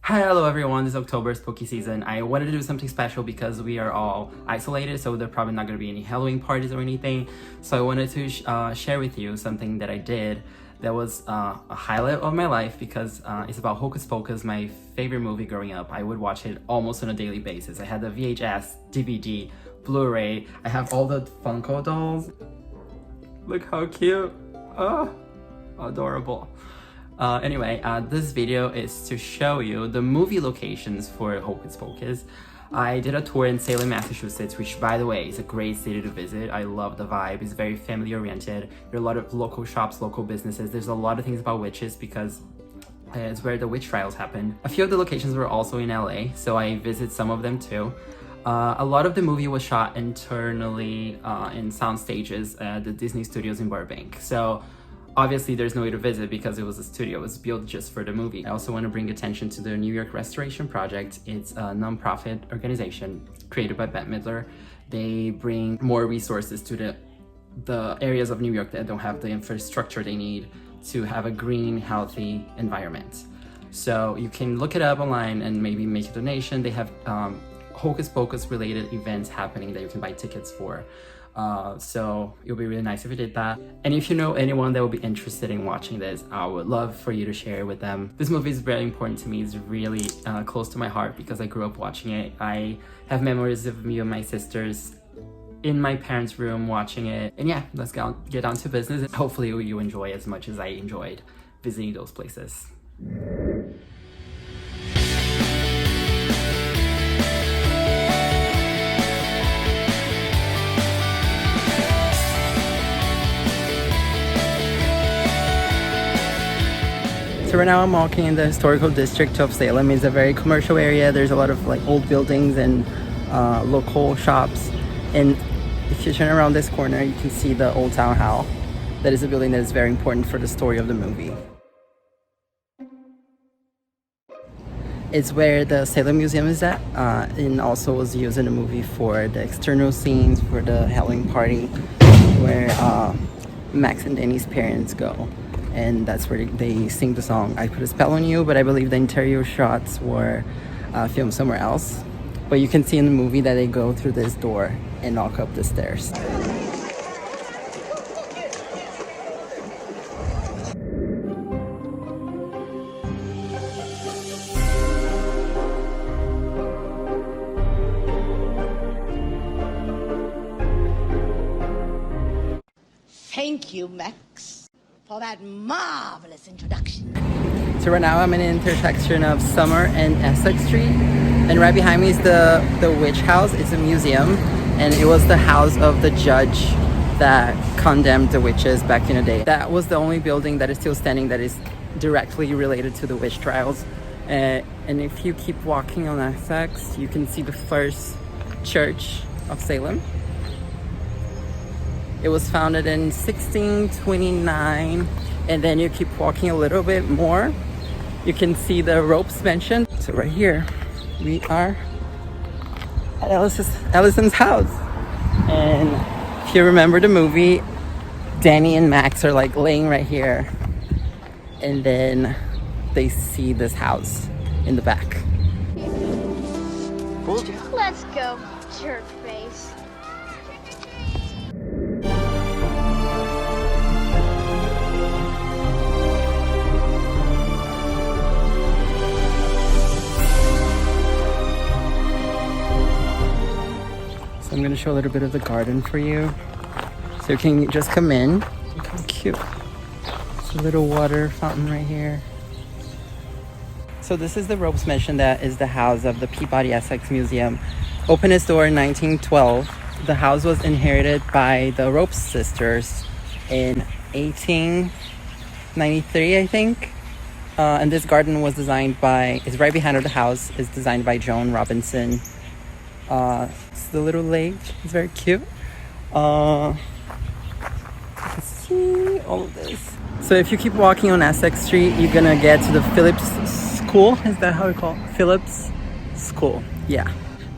Hello everyone, this is October, spooky season. I wanted to do something special because we are all isolated, so there are probably not going to be any Halloween parties or anything. So I wanted to share with you something that I did that was a highlight of my life because it's about Hocus Pocus, my favorite movie growing up. I would watch it almost on a daily basis. I had the VHS, DVD, Blu-ray. I have all the Funko dolls. Look how cute. Oh, adorable. Anyway, this video is to show you the movie locations for Hocus Pocus. I did a tour in Salem, Massachusetts, which by the way is a great city to visit. I love the vibe. It's very family oriented. There are a lot of local shops, local businesses. There's a lot of things about witches because it's where the witch trials happened. A few of the locations were also in LA, so I visited some of them too. A lot of the movie was shot internally in sound stages at the Disney Studios in Burbank. So obviously, there's no way to visit because it was a studio. It was built just for the movie. I also want to bring attention to the New York Restoration Project. It's a non-profit organization created by Bette Midler. They bring more resources to the areas of New York that don't have the infrastructure they need to have a green, healthy environment. So you can look it up online and maybe make a donation. They have Hocus Pocus related events happening that you can buy tickets for. So it would be really nice if you did that. And if you know anyone that would be interested in watching this, I would love for you to share it with them. This movie is very important to me. It's really close to my heart because I grew up watching it. I have memories of me and my sisters in my parents' room watching it. And yeah, let's get down to business. Hopefully you enjoy as much as I enjoyed visiting those places. So right now I'm walking in the historical district of Salem. It's a very commercial area. There's a lot of like old buildings and local shops. And if you turn around this corner, you can see the Old Town Hall. That is a building that is very important for the story of the movie. It's where the Salem Museum is at, and also was used in the movie for the external scenes for the Halloween party, where Max and Danny's parents go. And that's where they sing the song I Put a Spell on You, but I believe the interior shots were filmed somewhere else. But you can see in the movie that they go through this door and walk up the stairs. Thank you, Max, for that marvelous introduction. So right now I'm in the intersection of Summer and Essex Street, and right behind me is the witch house. It's a museum, and it was the house of the judge that condemned the witches back in the day. That was the only building that is still standing that is directly related to the witch trials. And if you keep walking on Essex, you can see the first church of Salem. It was founded in 1629, and then you keep walking a little bit more, you can see the ropes mentioned. So right here, we are at Allison's house. And if you remember the movie, Danny and Max are like laying right here, and then they see this house in the back. Let's go, jerk face. I'm going to show a little bit of the garden for you. So you can just come in. Look how cute. It's a little water fountain right here. So this is the ropes mentioned that is the house of the Peabody Essex Museum. Opened its door in 1912. The house was inherited by the Ropes sisters in 1893, I think. And this garden was designed by, it's right behind the house, is designed by Joan Robinson. It's the little lake. It's very cute. You can see all of this. So if you keep walking on Essex Street, you're gonna get to the Phillips School. Is that how we call it? Phillips School. Yeah.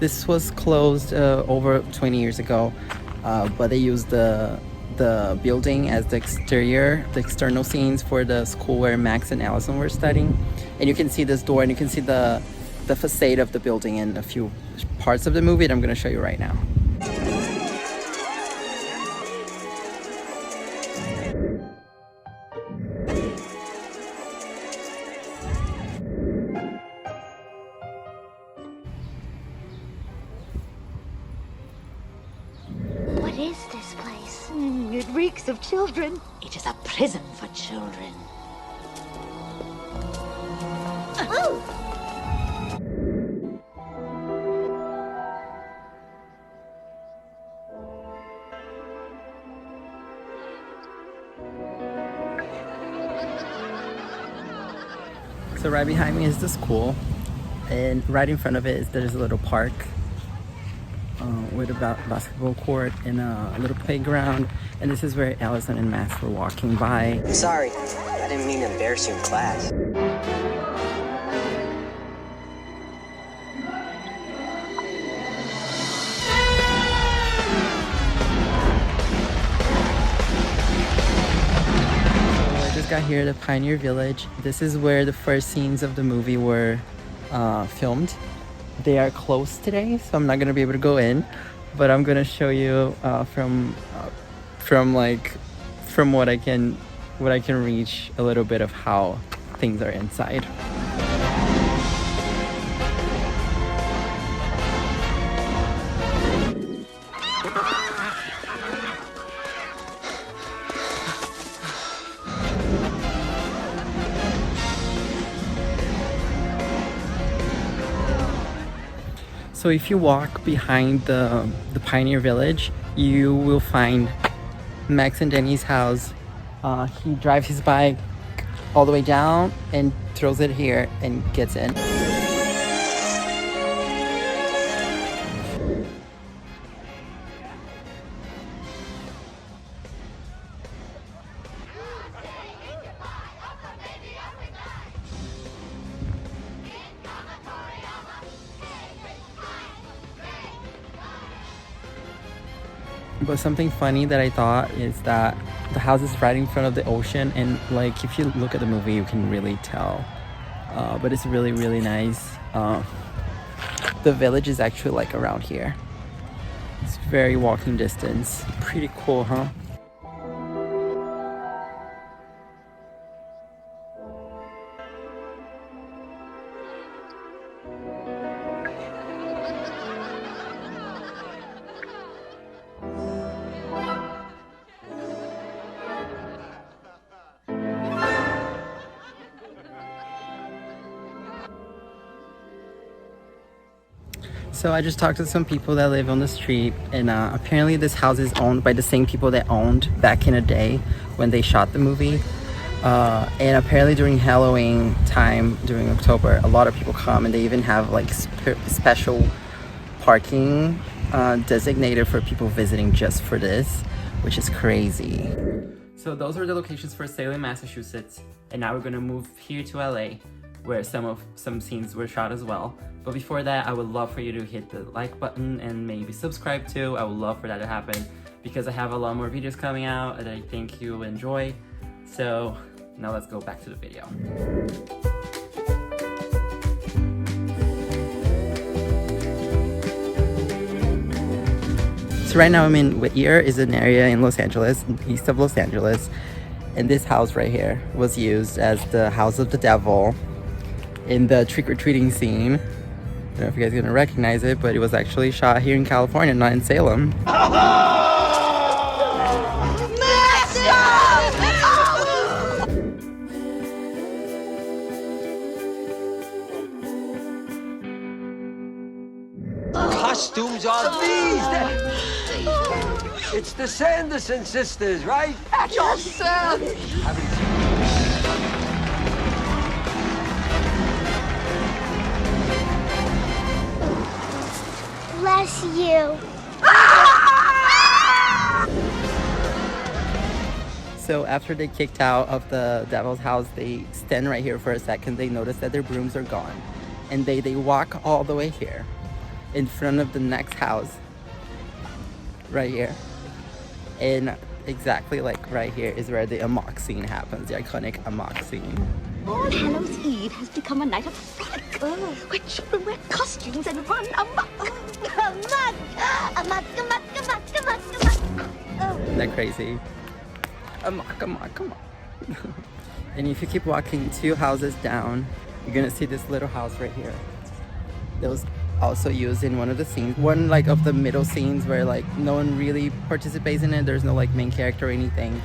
This was closed over 20 years ago, but they used the the building as the external scenes for the school where Max and Allison were studying. And you can see this door, and you can see the facade of the building in a few parts of the movie that I'm going to show you right now. What is this place? It reeks of children. It is a prison for children. So right behind me is the school, and right in front of it there's a little park with a basketball court and a little playground, and this is where Allison and Max were walking by. Sorry, I didn't mean to embarrass you in class. I just got here, the Pioneer Village. This is where the first scenes of the movie were filmed. They are closed today, so I'm not gonna be able to go in, but I'm gonna show you from what I can reach, a little bit of how things are inside. So if you walk behind the Pioneer Village, you will find Max and Danny's house. He drives his bike all the way down and throws it here and gets in. But something funny that I thought is that the house is right in front of the ocean, and like if you look at the movie you can really tell, but it's really, really nice. The village is actually like around here. It's very walking distance. Pretty cool, huh? So I just talked to some people that live on the street, and apparently this house is owned by the same people that owned back in the day when they shot the movie. And apparently during Halloween time, during October, a lot of people come, and they even have like special parking designated for people visiting just for this, which is crazy. So those are the locations for Salem, Massachusetts, and now we're gonna move here to LA, where some scenes were shot as well. But before that, I would love for you to hit the like button and maybe subscribe too. I would love for that to happen because I have a lot more videos coming out that I think you'll enjoy. So now let's go back to the video. So right now I'm in Whittier, is an area in Los Angeles, east of Los Angeles. And this house right here was used as the house of the devil in the trick-or-treating scene. I don't know if you guys are gonna recognize it, but it was actually shot here in California, not in Salem. Costumes are these. It's the Sanderson sisters, right? At your service. Bless you. So after they kicked out of the devil's house, they stand right here for a second. They notice that their brooms are gone, and they walk all the way here in front of the next house right here, and exactly like right here is where the amok scene happens, the iconic amok scene. All Hallows Eve has become a night of frolic, where children wear costumes and run amok. Amok! Amok, amok, amok, amok, amok. Isn't that crazy? Amok, amok, amok. And if you keep walking 2 houses down, you're gonna see this little house right here. That was also used in one of the scenes. One like of the middle scenes where like no one really participates in it. There's no like main character or anything.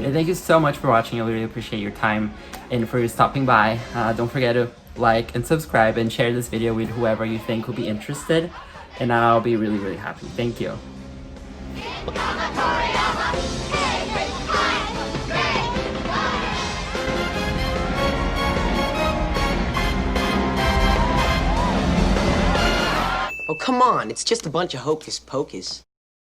And thank you so much for watching. I really appreciate your time and for stopping by. Don't forget to like and subscribe and share this video with whoever you think will be interested. And I'll be really, really happy. Thank you. Oh, come on. It's just a bunch of hocus pocus.